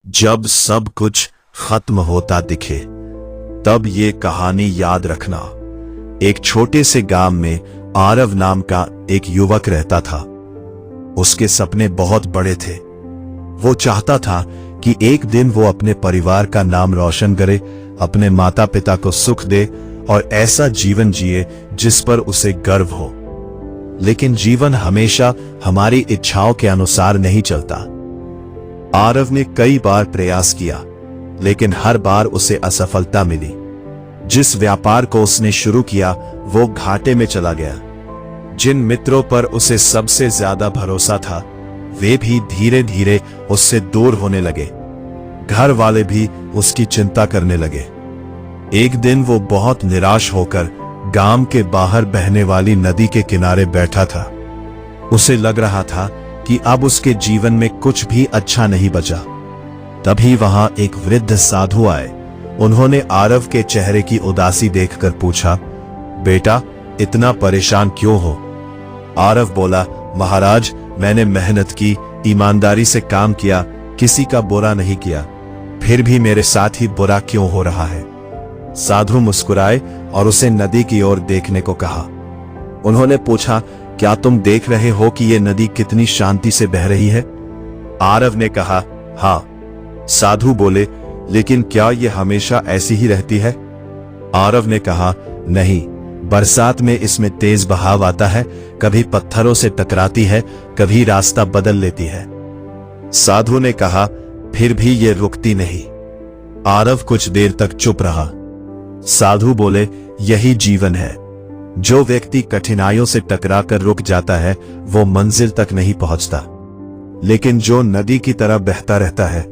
जब सब कुछ खत्म होता दिखे तब ये कहानी याद रखना। एक छोटे से गांव में आरव नाम का एक युवक रहता था। उसके सपने बहुत बड़े थे। वो चाहता था कि एक दिन वो अपने परिवार का नाम रोशन करे, अपने माता पिता को सुख दे और ऐसा जीवन जिए जिस पर उसे गर्व हो। लेकिन जीवन हमेशा हमारी इच्छाओं के अनुसार नहीं चलता। आरव ने कई बार प्रयास किया, लेकिन हर बार उसे असफलता मिली। जिस व्यापार को उसने शुरू किया वो घाटे में चला गया। जिन मित्रों पर उसे सबसे ज्यादा भरोसा था वे भी धीरे धीरे उससे दूर होने लगे। घर वाले भी उसकी चिंता करने लगे। एक दिन वो बहुत निराश होकर गांव के बाहर बहने वाली नदी के किनारे बैठा था। उसे लग रहा था कि अब उसके जीवन में कुछ भी अच्छा नहीं बचा। तभी वहां एक वृद्ध साधु आए। उन्होंने आरव के चेहरे की उदासी देखकर पूछा, बेटा इतना परेशान क्यों हो? आरव बोला, महाराज मैंने मेहनत की, ईमानदारी से काम किया, किसी का बुरा नहीं किया, फिर भी मेरे साथ ही बुरा क्यों हो रहा है? साधु मुस्कुराए और उसे नदी की ओर देखने को कहा। उन्होंने पूछा, क्या तुम देख रहे हो कि यह नदी कितनी शांति से बह रही है? आरव ने कहा, हाँ। साधु बोले, लेकिन क्या यह हमेशा ऐसी ही रहती है? आरव ने कहा, नहीं, बरसात में इसमें तेज बहाव आता है, कभी पत्थरों से टकराती है, कभी रास्ता बदल लेती है। साधु ने कहा, फिर भी यह रुकती नहीं। आरव कुछ देर तक चुप रहा। साधु बोले, यही जीवन है। जो व्यक्ति कठिनाइयों से टकराकर रुक जाता है वो मंजिल तक नहीं पहुंचता, लेकिन जो नदी की तरह बहता रहता है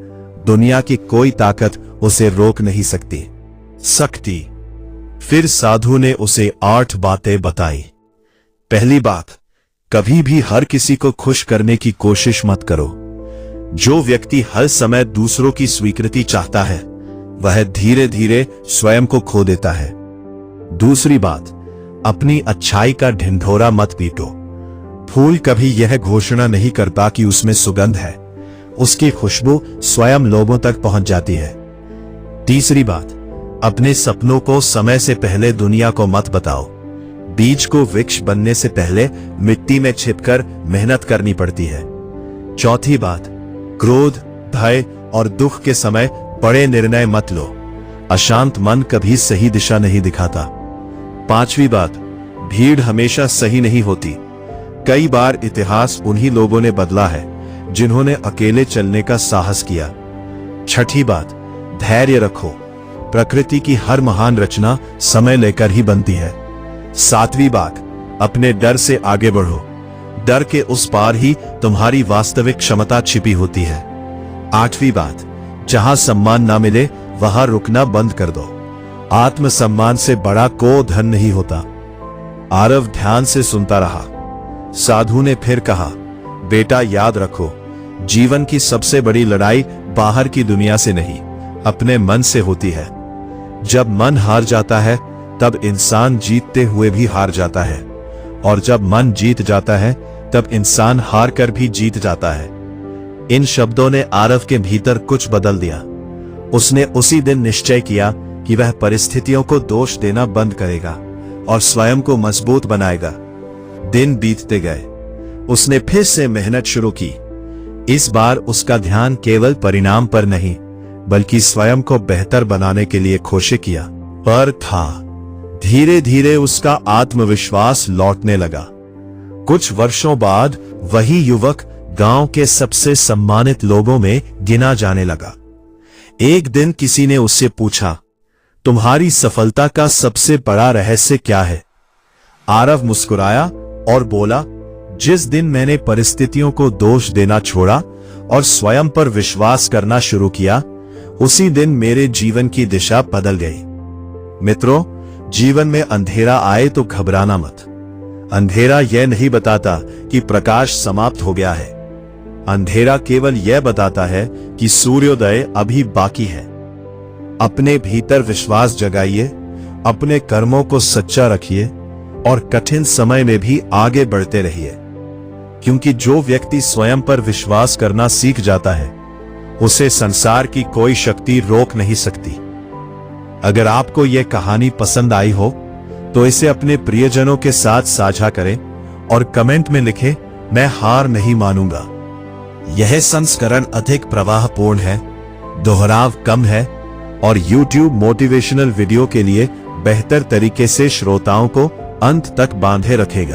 दुनिया की कोई ताकत उसे रोक नहीं सकती। फिर साधु ने उसे 8 बातें बताई। पहली बात, कभी भी हर किसी को खुश करने की कोशिश मत करो। जो व्यक्ति हर समय दूसरों की स्वीकृति चाहता है वह धीरे धीरे स्वयं को खो देता है। दूसरी बात, अपनी अच्छाई का ढिंढोरा मत पीटो। फूल कभी यह घोषणा नहीं करता कि उसमें सुगंध है, उसकी खुशबू स्वयं लोगों तक पहुंच जाती है। तीसरी बात, अपने सपनों को समय से पहले दुनिया को मत बताओ। बीज को वृक्ष बनने से पहले मिट्टी में छिपकर मेहनत करनी पड़ती है। चौथी बात, क्रोध, भय और दुख के समय बड़े निर्णय मत लो। अशांत मन कभी सही दिशा नहीं दिखाता। पांचवी बात, भीड़ हमेशा सही नहीं होती। कई बार इतिहास उन्हीं लोगों ने बदला है जिन्होंने अकेले चलने का साहस किया। छठी बात, धैर्य रखो। प्रकृति की हर महान रचना समय लेकर ही बनती है। सातवीं बात, अपने डर से आगे बढ़ो। डर के उस पार ही तुम्हारी वास्तविक क्षमता छिपी होती है। आठवीं बात, जहां सम्मान ना मिले वहां रुकना बंद कर दो। आत्मसम्मान से बड़ा को धन नहीं होता। आरव ध्यान से सुनता रहा। साधु ने फिर कहा, बेटा याद रखो, जीवन की सबसे बड़ी लड़ाई बाहर की दुनिया से नहीं, अपने मन से होती है। जब मन हार जाता है तब इंसान जीतते हुए भी हार जाता है, और जब मन जीत जाता है तब इंसान हार कर भी जीत जाता है। इन शब्दों ने आरव के भीतर कुछ बदल दिया। उसने उसी दिन निश्चय किया कि वह परिस्थितियों को दोष देना बंद करेगा और स्वयं को मजबूत बनाएगा। दिन बीतते गए। उसने फिर से मेहनत शुरू की। इस बार उसका ध्यान केवल परिणाम पर नहीं बल्कि स्वयं को बेहतर बनाने के लिए कोशिश किया पर था। धीरे धीरे उसका आत्मविश्वास लौटने लगा। कुछ वर्षों बाद वही युवक गांव के सबसे सम्मानित लोगों में गिना जाने लगा। एक दिन किसी ने उससे पूछा, तुम्हारी सफलता का सबसे बड़ा रहस्य क्या है? आरव मुस्कुराया और बोला, जिस दिन मैंने परिस्थितियों को दोष देना छोड़ा और स्वयं पर विश्वास करना शुरू किया उसी दिन मेरे जीवन की दिशा बदल गई। मित्रों, जीवन में अंधेरा आए तो घबराना मत। अंधेरा यह नहीं बताता कि प्रकाश समाप्त हो गया है। अंधेरा केवल यह बताता है कि सूर्योदय अभी बाकी है। अपने भीतर विश्वास जगाइए, अपने कर्मों को सच्चा रखिए और कठिन समय में भी आगे बढ़ते रहिए, क्योंकि जो व्यक्ति स्वयं पर विश्वास करना सीख जाता है उसे संसार की कोई शक्ति रोक नहीं सकती। अगर आपको यह कहानी पसंद आई हो तो इसे अपने प्रियजनों के साथ साझा करें और कमेंट में लिखें, मैं हार नहीं मानूंगा। यह संस्करण अधिक प्रवाहपूर्ण है, दोहराव कम है और YouTube मोटिवेशनल वीडियो के लिए बेहतर तरीके से श्रोताओं को अंत तक बांधे रखेगा।